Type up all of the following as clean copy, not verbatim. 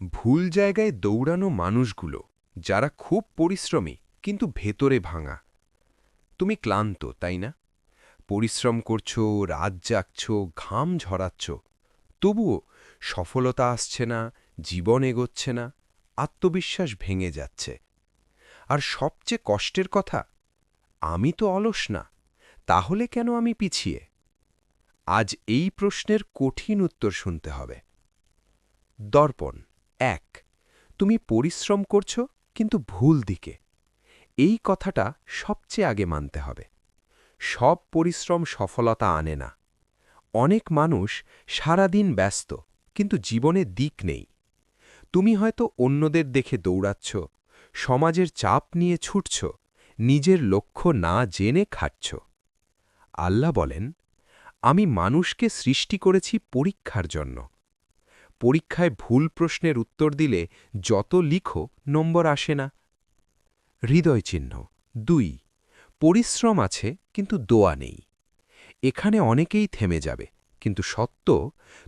ভুল জায়গায় দৌড়ানো মানুষগুলো যারা খুব পরিশ্রমী কিন্তু ভেতরে ভাঙা। তুমি ক্লান্ত, তাই না? পরিশ্রম করছো, রাত জাগছো, ঘাম ঝরাচ্ছ, তবুও সফলতা আসছে না, জীবন এগোচ্ছে না, আত্মবিশ্বাস ভেঙে যাচ্ছে। আর সবচেয়ে কষ্টের কথা, আমি তো অলস না, তাহলে কেন আমি পিছিয়ে? আজ এই প্রশ্নের কঠিন উত্তর শুনতে হবে। দর্পণ ১। তুমি পরিশ্রম করছো কিন্তু ভুল দিকে। এই কথাটা সবচেয়ে আগে মানতে হবে। সব পরিশ্রম সফলতা আনে না। অনেক মানুষ সারাদিন ব্যস্ত, কিন্তু জীবনে দিক নেই। তুমি হয়তো অন্যদের দেখে দৌড়াচ্ছ, সমাজের চাপ নিয়ে ছুটছ, নিজের লক্ষ্য না জেনে খাটছ। আল্লাহ বলেন, আমি মানুষকে সৃষ্টি করেছি পরীক্ষার জন্য। পরীক্ষায় ভুল প্রশ্নের উত্তর দিলে যত লিখো নম্বর আসে না। হৃদয়চিহ্ন ২। পরিশ্রম আছে কিন্তু দোয়া নেই। এখানে অনেকেই থেমে যাবে, কিন্তু সত্য,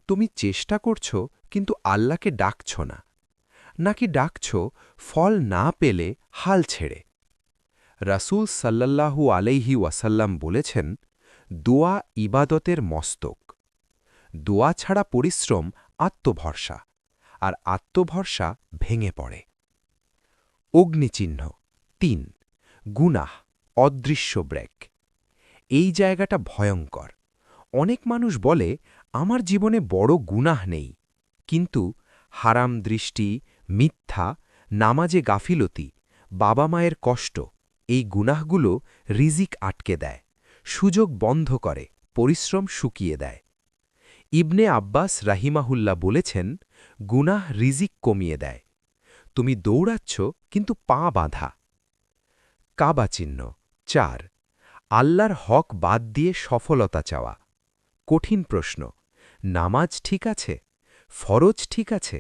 তুমি চেষ্টা করছ কিন্তু আল্লাহকে ডাকছ না। নাকি ডাকছ ফল না পেলে হাল ছেড়ে? রাসূল সাল্লাল্লাহু আলাইহি ওয়াসাল্লাম বলেছেন, দোয়া ইবাদতের মস্তক। দোয়া ছাড়া পরিশ্রম আত্মভরসা, আর আত্মভরসা ভেঙে পড়ে। অগ্নিচিহ্ন ৩। গুনাহ, অদৃশ্য ব্রেক। এই জায়গাটা ভয়ঙ্কর। অনেক মানুষ বলে, আমার জীবনে বড় গুনাহ নেই, কিন্তু হারাম দৃষ্টি, মিথ্যা, নামাজে গাফিলতি, বাবা মায়ের কষ্ট, এই গুনাহগুলো রিজিক আটকে দেয়, সুযোগ বন্ধ করে, পরিশ্রম শুকিয়ে দেয়। ইবনে আব্বাস রাহিমাহুল্লাহ বলেছেন, গুনাহ রিজিক কমিয়ে দেয়। তুমি দৌড়াচ্ছ কিন্তু পা বাঁধা। কাবা চিহ্ন ৪। আল্লাহর হক বাদ দিয়ে সফলতা চাওয়া। কঠিন প্রশ্ন। নামাজ ঠিক আছে? ফরজ ঠিক আছে?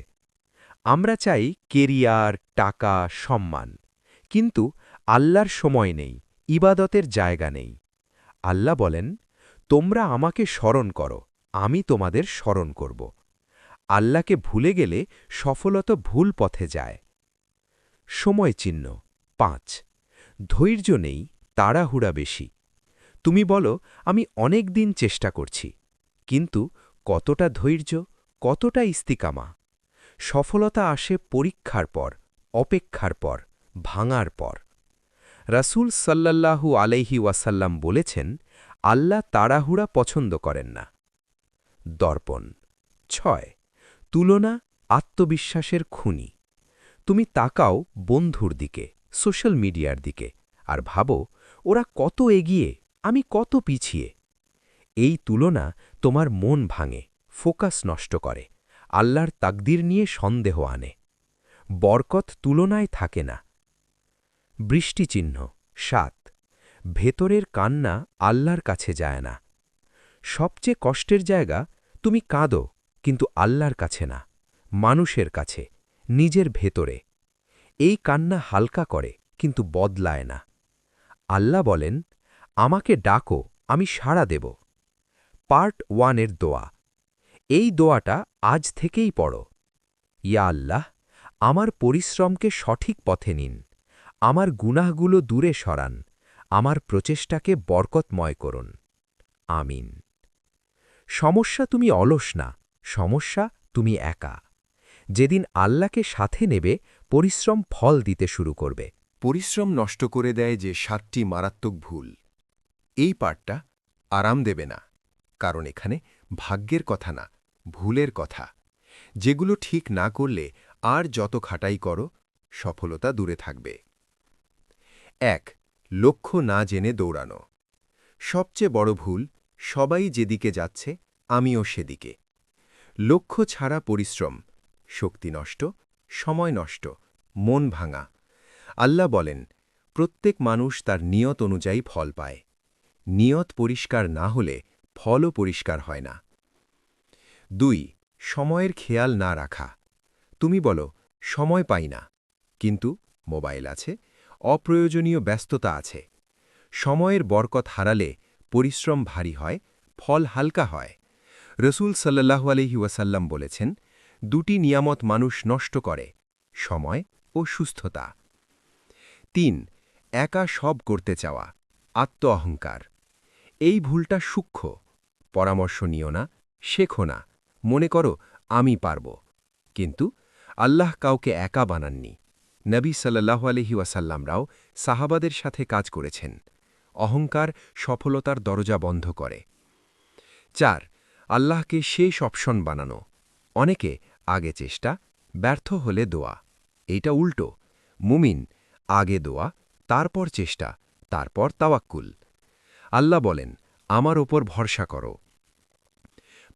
আমরা চাই কেরিয়ার, টাকা, সম্মান। কিন্তু আল্লাহর সময় নেই, ইবাদতের জায়গা নেই। আল্লাহ বলেন, তোমরা আমাকে স্মরণ করো, আমি তোমাদের স্মরণ করব। আল্লাহকে ভুলে গেলে সফলতা ভুল পথে যায়। সময়চিহ্ন ৫। ধৈর্য নেই, তাড়াহুড়া বেশি। তুমি বলো, আমি অনেক দিন চেষ্টা করছি, কিন্তু কতটা ধৈর্য, কতটা ইস্তিকামা? সফলতা আসে পরীক্ষার পর, অপেক্ষার পর, ভাঙার পর। রাসূল সাল্লাল্লাহু আলাইহি ওয়াসাল্লাম বলেছেন, আল্লাহ তাড়াহুড়া পছন্দ করেন না। দর্পণ ৬। তুলনা আত্মবিশ্বাসের খুনি। তুমি তাকাও বন্ধুর দিকে, সোশ্যাল মিডিয়ার দিকে, আর ভাবো, ওরা কত এগিয়ে, আমি কত পিছিয়ে। এই তুলনা তোমার মন ভাঙে, ফোকাস নষ্ট করে, আল্লাহর তাকদির নিয়ে সন্দেহ আনে। বরকত তুলনায় থাকে না। বৃষ্টিচিহ্ন ৭। ভেতরের কান্না আল্লাহর কাছে যায় না। সবচেয়ে কষ্টের জায়গা, তুমি কাঁদো, কিন্তু আল্লাহর কাছে না, মানুষের কাছে, নিজের ভেতরে। এই কান্না হালকা করে, কিন্তু বদলায় না। আল্লাহ বলেন, আমাকে ডাকো, আমি সাড়া দেব। পার্ট ১ এর দোয়া। এই দোয়াটা আজ থেকেই পড়ো। ইয়া আল্লাহ, আমার পরিশ্রমকে সঠিক পথে নিন, আমার গুনাহগুলো দূরে সরান, আমার প্রচেষ্টাকে বরকতময় করুন। আমিন। সমস্যা তুমি অলস না, সমস্যা তুমি একা। যেদিন আল্লাহকে সাথে নেবে, পরিশ্রম ফল দিতে শুরু করবে। পরিশ্রম নষ্ট করে দেয় যে ৭টি মারাত্মক ভুল। এই পাঠটা আরাম দেবে না, কারণ এখানে ভাগ্যের কথা না, ভুলের কথা। যেগুলো ঠিক না করলে আর যত খাটাই করো, সফলতা দূরে থাকবে। ১। লক্ষ্য না জেনে দৌড়ানো। সবচেয়ে বড় ভুল, সবাই যেদিকে যাচ্ছে, আমিও সেদিকে। লক্ষ্য ছাড়া পরিশ্রম, শক্তি নষ্ট, সময় নষ্ট, মন ভাঙা। আল্লাহ বলেন, প্রত্যেক মানুষ তার নিয়ত অনুযায়ী ফল পায়। নিয়ত পরিষ্কার না হলে ফলও পরিষ্কার হয় না। ২। সময়ের খেয়াল না রাখা। তুমি বলো, সময় পাই না, কিন্তু মোবাইল আছে, অপ্রয়োজনীয় ব্যস্ততা আছে। সময়ের বরকত হারালে পরিশ্রম ভারী হয়, ফল হালকা হয়। রসূল সাল্লাল্লাহু আলাইহি ওয়াসাল্লাম বলেছেন, দুটি নিয়ামত মানুষ নষ্ট করে, সময় ও সুস্থতা। ৩. একা সব করতে চাওয়া, আত্ম অহংকার। এই ভুলটা সূক্ষ্ম। পরামর্শ নিও না, শেখো না, মনে করো আমি পারব। কিন্তু আল্লাহ কাউকে একা বানাননি। নবী সাল্লাল্লাহু আলাইহি ওয়াসাল্লামরাও সাহাবাদের সাথে কাজ করেছেন। অহংকার সফলতার দরজা বন্ধ করে। ৪. আল্লাহকে শেষ অপশন বানানো। অনেকে আগে চেষ্টা, ব্যর্থ হলে দোয়া। এইটা উল্টো। মুমিন আগে দোয়া, তারপর চেষ্টা, তারপর তাওয়াক্কুল। আল্লাহ বলেন, আমার ওপর ভরসা করো।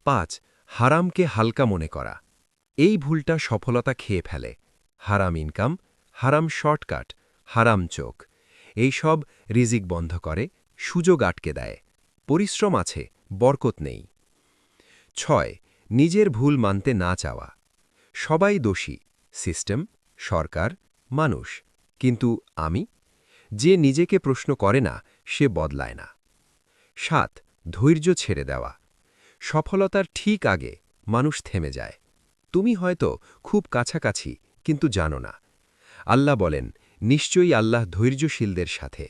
৫. হারামকে হালকা মনে করা। এই ভুলটা সফলতা খেয়ে ফেলে। হারাম ইনকাম, হারাম শর্টকাট, হারাম চোখ, এই সব রিজিক বন্ধ করে, সুযোগ আটকে দেয়। পরিশ্রম আছে, বরকত নেই। ৬. নিজের ভুল মানতে না চাওয়া। সবাই দোষী, সিস্টেম, সরকার, মানুষ। কিন্তু আমি? যে নিজেকে প্রশ্ন করে না, সে বদলায় না। ৭. ধৈর্য ছেড়ে দেওয়া। সফলতার ঠিক আগে মানুষ থেমে যায়। তুমি হয়তো খুব কাছাকাছি, কিন্তু জানো না। আল্লাহ বলেন, নিশ্চয়ই আল্লাহ ধৈর্যশীলদের সাথে।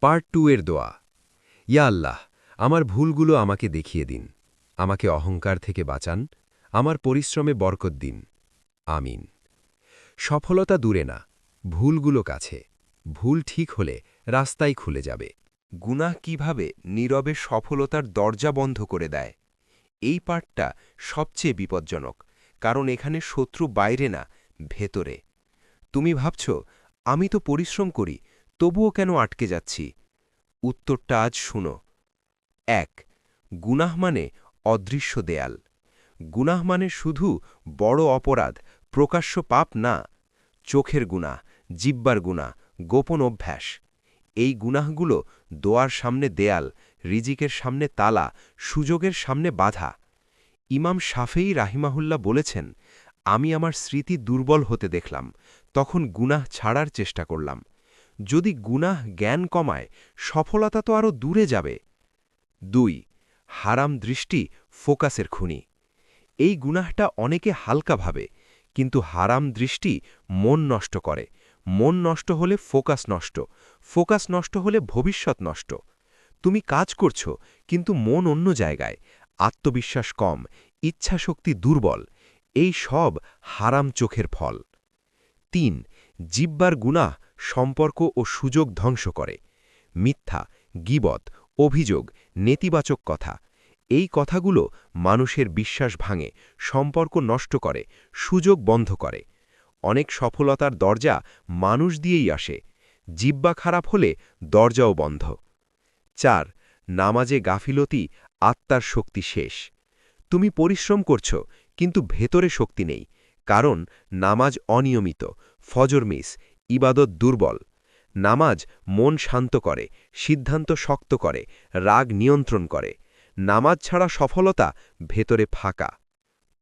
পার্ট 2 এর দোয়া। ইয়া আল্লাহ, আমার ভুলগুলো আমাকে দেখিয়ে দিন। আমাকে অহংকার থেকে বাঁচান, আমার পরিশ্রমে বরকত দিন। আমিন। সফলতা দূরে না, ভুলগুলো কাছে। ভুল ঠিক হলে রাস্তাই খুলে যাবে। গুনাহ কিভাবে নীরবে সফলতার দরজা বন্ধ করে দেয়। এই পাঠটা সবচেয়ে বিপজ্জনক, কারণ এখানে শত্রু বাইরে না, ভেতরে। তুমি ভাবছ, আমি তো পরিশ্রম করি, তবুও কেন আটকে যাচ্ছি? উত্তরটা আজ শুনো। ১. গুনাহ মানে অদৃশ্য দেয়াল। গুনাহ মানে শুধু বড় অপরাধ, প্রকাশ্য পাপ না। চোখের গুনাহ, জিহ্বার গুনাহ, গোপন অভ্যাস। এই গুনাহগুলো দোয়ার সামনে দেয়াল, রিজিকের সামনে তালা, সুযোগের সামনে বাধা। ইমাম শাফেঈ রাহিমাহুল্লাহ বলেছেন, আমি আমার স্মৃতি দুর্বল হতে দেখলাম, তখন গুনাহ ছাড়ার চেষ্টা করলাম। যদি গুনাহ জ্ঞান কমায়, সফলতা তো আরও দূরে যাবে। ২. হারাম দৃষ্টি ফোকাসের খুনি। এই গুনাহটা অনেকে হালকা ভাবে, কিন্তু হারাম দৃষ্টি মন নষ্ট করে। মন নষ্ট হলে ফোকাস নষ্ট, ফোকাস নষ্ট হলে ভবিষ্যৎ নষ্ট। তুমি কাজ করছ, কিন্তু মন অন্য জায়গায়, আত্মবিশ্বাস কম, ইচ্ছাশক্তি দুর্বল। এই সব হারাম চোখের ফল। ৩. জিহ্বার গুনাহ সম্পর্ক ও সুযোগ ধ্বংস করে। মিথ্যা, গীবত, অভিযোগ, নেতিবাচক কথা। এই কথাগুলো মানুষের বিশ্বাস ভাঙে, সম্পর্ক নষ্ট করে, সুযোগ বন্ধ করে। অনেক সফলতার দরজা মানুষ দিয়েই আসে। জিহ্বা খারাপ হলে দরজাও বন্ধ। ৪. নামাজে গাফিলতি আত্মার শক্তি শেষ। তুমি পরিশ্রম করছ, কিন্তু ভেতরে শক্তি নেই, কারণ নামাজ অনিয়মিত, ফজর মিস, ইবাদত দুর্বল। নামাজ মন শান্ত করে, সিদ্ধান্ত শক্ত করে, রাগ নিয়ন্ত্রণ করে। নামাজ ছাড়া সফলতা ভেতরে ফাঁকা।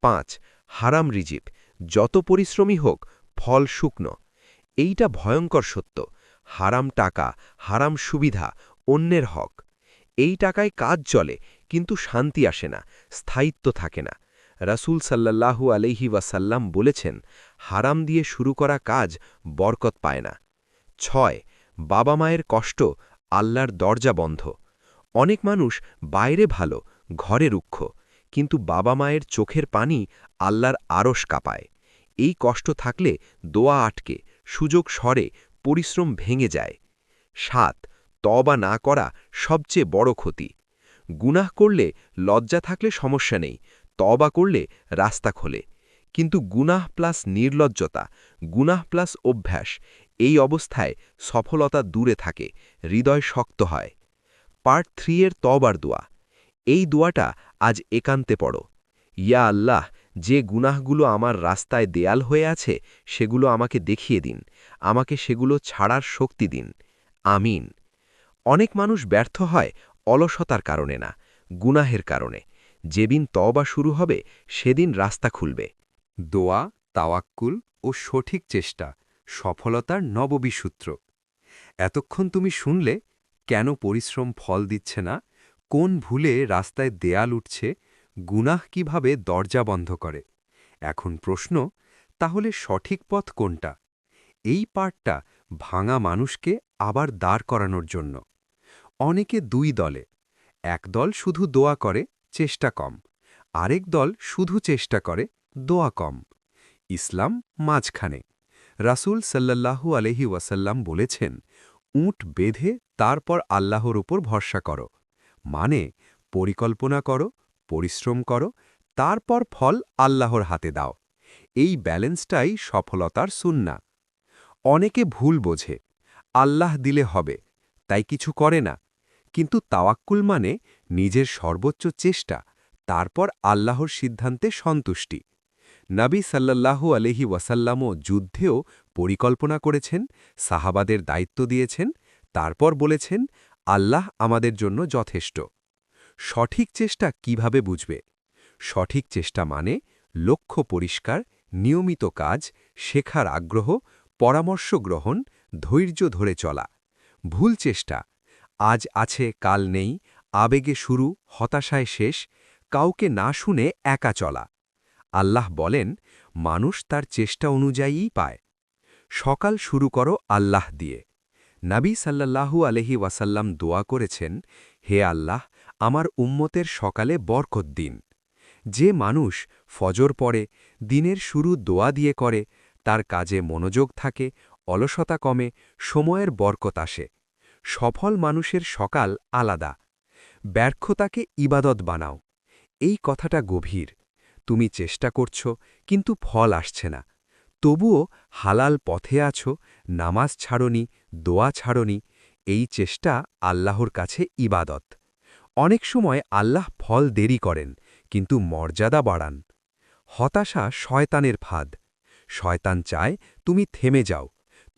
৫. হারাম রিজিক, যত পরিশ্রমী হোক, ফল শুকনো। এইটা ভয়ঙ্কর সত্য। হারাম টাকা, হারাম সুবিধা, অন্যের হক। এই টাকায় কাজ চলে, কিন্তু শান্তি আসে না, স্থায়িত্ব থাকে না। রাসূল সাল্লাল্লাহু আলাইহি ওয়াসাল্লাম বলেছেন, হারাম দিয়ে শুরু করা কাজ বরকত পায় না। ৬. বাবা মায়ের কষ্ট আল্লাহর দরজা বন্ধ। অনেক মানুষ বাইরে ভালো, ঘরে রুক্ষ, কিন্তু বাবা মায়ের চোখের পানি আল্লাহর আরশ কাঁপায়। এই কষ্ট থাকলে দোয়া আটকে, সুযোগ সরে, পরিশ্রম ভেঙে যায়। ৭. তওবা না করা সবচেয়ে বড় ক্ষতি। গুনাহ করলে লজ্জা থাকলে সমস্যা নেই, তওবা করলে রাস্তা খোলে। কিন্তু গুনাহ প্লাস নির্লজ্জতা, গুনাহ প্লাস অভ্যাস, এই অবস্থায় সফলতা দূরে থাকে, হৃদয় শক্ত হয়। পার্ট 3 এর তওবার দোয়া। এই দোয়াটা আজ একান্তে পড়ো। ইয়া আল্লাহ, যে গুনাহগুলো আমার রাস্তায় দেয়াল হয়ে আছে, সেগুলো আমাকে দেখিয়ে দিন, আমাকে সেগুলো ছাড়ার শক্তি দিন। আমিন। অনেক মানুষ ব্যর্থ হয় অলসতার কারণে না, গুনাহের কারণে। যেদিন তওবা শুরু হবে, সেদিন রাস্তা খুলবে। দোয়া, তাওয়াক্কুল ও সঠিক চেষ্টা সফলতার নববিসূত্র। এতক্ষণ তুমি শুনলে কেন পরিশ্রম ফল দিচ্ছে না, কোন ভুলে রাস্তায় দেয়াল উঠছে, গুনাহ কিভাবে দরজা বন্ধ করে। এখন প্রশ্ন, তাহলে সঠিক পথ কোনটা? এই পাঠটা ভাঙা মানুষকে আবার দাঁড় করানোর জন্য। অনেকে দুই দলে, এক দল শুধু দোয়া করে, চেষ্টা কম, আরেক দল শুধু চেষ্টা করে, দোয়া কম। ইসলাম মাঝখানে। রাসূল সাল্লাল্লাহু আলাইহি ওয়াসাল্লাম বলেছেন, উট বেঁধে তারপর আল্লাহর উপর ভরসা করো, মানে পরিকল্পনা করো, পরিশ্রম করো, তারপর ফল আল্লাহর হাতে দাও। এই ব্যালেন্সটাই সফলতার সুন্নাহ। অনেকে ভুল বোঝে, আল্লাহ দিলে হবে, তাই কিছু করে না। কিন্তু তাওয়াক্কুল মানে নিজের সর্বোচ্চ চেষ্টা, তারপর আল্লাহর সিদ্ধান্তে সন্তুষ্টি। নবী সাল্লাল্লাহু আলাইহি ওয়াসাল্লামও যুদ্ধেও পরিকল্পনা করেছেন, সাহাবাদের দায়িত্ব দিয়েছেন, তারপর বলেছেন, আল্লাহ আমাদের জন্য যথেষ্ট। সঠিক চেষ্টা কিভাবে বুঝবে? সঠিক চেষ্টা মানে লক্ষ্য পরিষ্কার, নিয়মিত কাজ, শেখার আগ্রহ, পরামর্শ গ্রহণ, ধৈর্য ধরে চলা। ভুল চেষ্টা আজ আছে কাল নেই, আবেগে শুরু, হতাশায় শেষ, কাউকে না শুনে একা চলা। আল্লাহ বলেন, মানুষ তার চেষ্টা অনুযায়ীই পায়। সকাল শুরু করো আল্লাহ দিয়ে। নবী সাল্লাল্লাহু আলাইহি ওয়াসাল্লাম দোয়া করেছেন, হে আল্লাহ, আমার উম্মতের সকালে বরকত দিন। যে মানুষ ফজর পড়ে, দিনের শুরু দোয়া দিয়ে করে, তার কাজে মনোযোগ থাকে, অলসতা কমে, সময়ের বরকত আসে। সফল মানুষের সকাল আলাদা। ব্যর্থতাকে ইবাদত বানাও। এই কথাটা গভীর। তুমি চেষ্টা করছ, কিন্তু ফল আসছে না। তবুও হালাল পথে আছো, নামাজ ছাড়নি, দোয়া ছাড়নি। এই চেষ্টা আল্লাহর কাছে ইবাদত। অনেক সময় আল্লাহ ফল দেরি করেন, কিন্তু মর্যাদা বাড়ান। হতাশা শয়তানের ফাঁদ। শয়তান চায় তুমি থেমে যাও,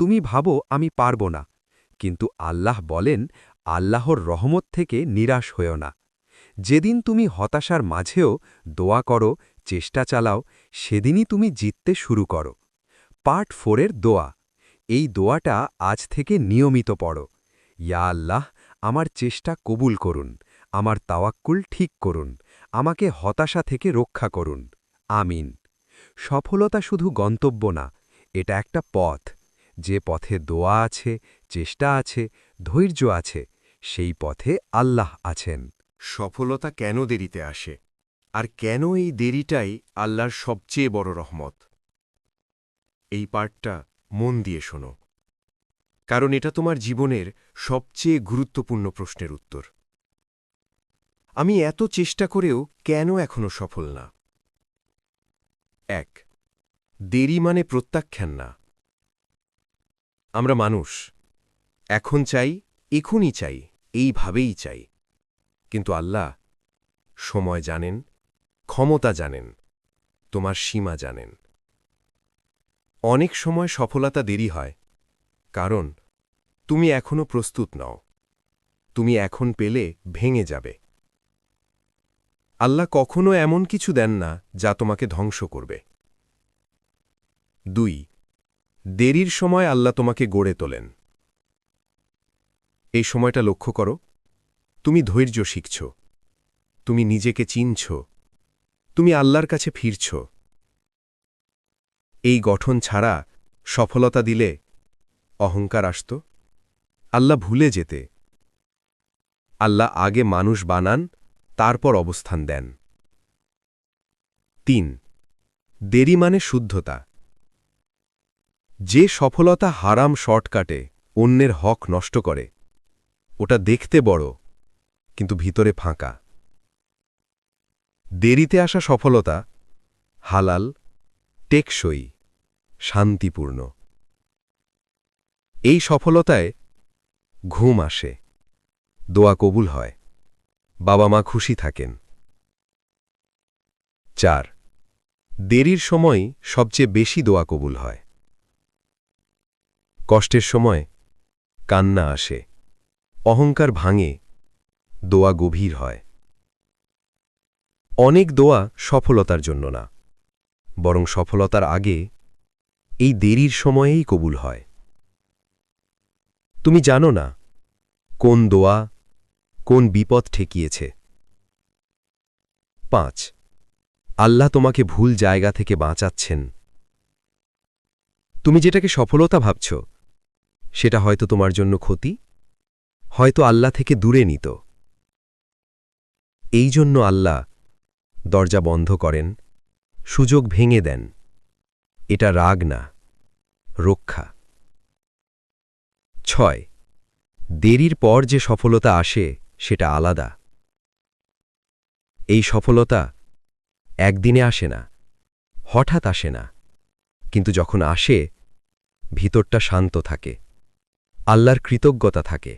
তুমি ভাবো আমি পারব না। কিন্তু আল্লাহ বলেন, আল্লাহর রহমত থেকে নিরাশ হয়েও না। যেদিন তুমি হতাশার মাঝেও দোয়া করো, চেষ্টা চালাও, সেদিনই তুমি জিততে শুরু করো। পার্ট 4-এর দোয়া। এই দোয়াটা আজ থেকে নিয়মিত পড়ো। ইয়া আল্লাহ, আমার চেষ্টা কবুল করুন, আমার তাওয়াক্কুল ঠিক করুন, আমাকে হতাশা থেকে রক্ষা করুন। আমিন। সফলতা শুধু গন্তব্য না, এটা একটা পথ। যে পথে দোয়া আছে, চেষ্টা আছে, ধৈর্য আছে, সেই পথে আল্লাহ আছেন। সফলতা কেন দেরিতে আসে, আর কেন এই দেরিটাই আল্লাহর সবচেয়ে বড় রহমত? এই পাঠটা মন দিয়ে শোনো, কারণ এটা তোমার জীবনের সবচেয়ে গুরুত্বপূর্ণ প্রশ্নের উত্তর। আমি এত চেষ্টা করেও কেন এখনো সফল না? 1. দেরি মানে প্রত্যাখ্যান না। আমরা মানুষ, এখন চাই, এখনই চাই, এইভাবেই চাই। কিন্তু আল্লাহ সময় জানেন, ক্ষমতা জানেন, তোমার সীমা জানেন। অনেক সময় সফলতা দেরি হয়, কারণ তুমি এখনো প্রস্তুত নও। তুমি এখন পেলে ভেঙে যাবে। আল্লাহ কখনো এমন কিছু দেন না যা তোমাকে ধ্বংস করবে। 2. দেরির সময় আল্লাহ তোমাকে গড়ে তোলেন। এই সময়টা লক্ষ্য করো, তুমি ধৈর্য শিখছ, তুমি নিজেকে চিনছ, তুমি আল্লাহর কাছে ফিরছ। এই গঠন ছাড়া সফলতা দিলে অহংকার আসত, আল্লাহ ভুলে যেতে। আল্লাহ আগে মানুষ বানান, তারপর অবস্থান দেন। 3. দেরি মানে শুদ্ধতা। যে সফলতা হারাম শর্টকাটে অন্যের হক নষ্ট করে, ওটা দেখতে বড়, কিন্তু ভিতরে ফাঁকা। দেরিতে আসা সফলতা হালাল, টেকসই, শান্তিপূর্ণ। এই সফলতায় ঘুম আসে, দোয়া কবুল হয়, বাবা মা খুশি থাকেন। 4. দেরির সময় সবচেয়ে বেশি দোয়া কবুল হয়। কষ্টের সময় কান্না আসে, অহংকার ভাঙে, দোয়া গভীর হয়। অনেক দোয়া সফলতার জন্য না, বরং সফলতার আগে এই দেরির সময়েই কবুল হয়। তুমি জানো না কোন দোয়া কোন বিপদ ঠেকিয়েছে। 5. আল্লাহ তোমাকে ভুল জায়গা থেকে বাঁচাচ্ছেন। তুমি যেটাকে সফলতা ভাবছ সেটা হয়তো তোমার জন্য ক্ষতি, হয়তো আল্লাহ থেকে দূরে নিত। এই জন্য আল্লাহ দরজা বন্ধ করেন, সুযোগ ভেঙে দেন। এটা রাগ না, রক্ষা। 6 দেরির পর যে সফলতা আসে সেটা আলাদা। এই সফলতা একদিনে আসে না, হঠাৎ আসে না, কিন্তু যখন আসে ভিতরটা শান্ত থাকে, আল্লাহর কৃতজ্ঞতা থাকে,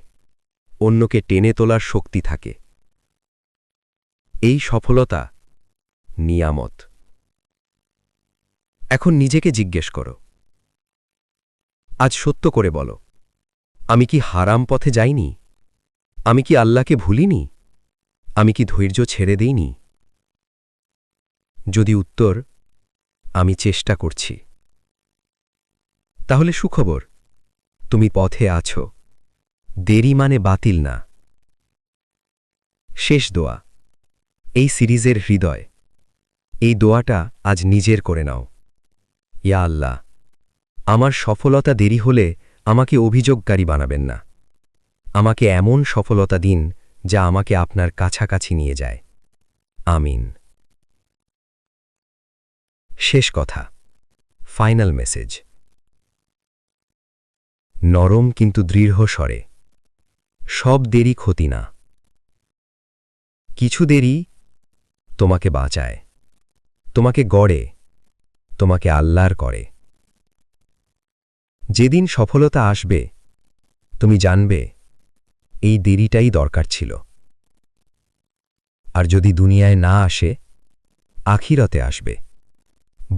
অন্যকে টেনে তোলার শক্তি থাকে। এই সফলতা নিয়ামত। এখন নিজেকে জিজ্ঞেস করো, আজ সত্য করে বলো, আমি কি হারাম পথে যাইনি? আমি কি আল্লাহকে ভুলিনি? আমি কি ধৈর্য ছেড়ে দেইনি? যদি উত্তর আমি চেষ্টা করছি, তাহলে সুখবর, তুমি পথে আছো। দেরি মানে বাতিল না। শেষ দোয়া, এই সিরিজের হৃদয়। এই দোয়াটা আজ নিজের করে নাও। ইয়া আল্লাহ, আমার সফলতা দেরি হলে আমাকে অভিযোগকারী বানাবেন না। আমাকে এমন সফলতা দিন যা আমাকে আপনার কাছাকাছি নিয়ে যায়। আমিন। শেষ কথা, ফাইনাল মেসেজ। নরম কিন্তু দৃঢ় স্বরে, সব দেরি ক্ষতি না। কিছু দেরি তোমাকে বাঁচায়, তোমাকে গড়ে, তোমাকে আল্লাহর করে। যেদিন সফলতা আসবে তুমি জানবে এই দেরিটাই দরকার ছিল। আর যদি দুনিয়ায় না আসে, আখিরাতে আসবে,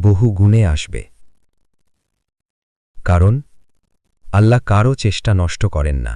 বহু গুণে আসবে। কারণ আল্লাহ কারও চেষ্টা নষ্ট করেন না।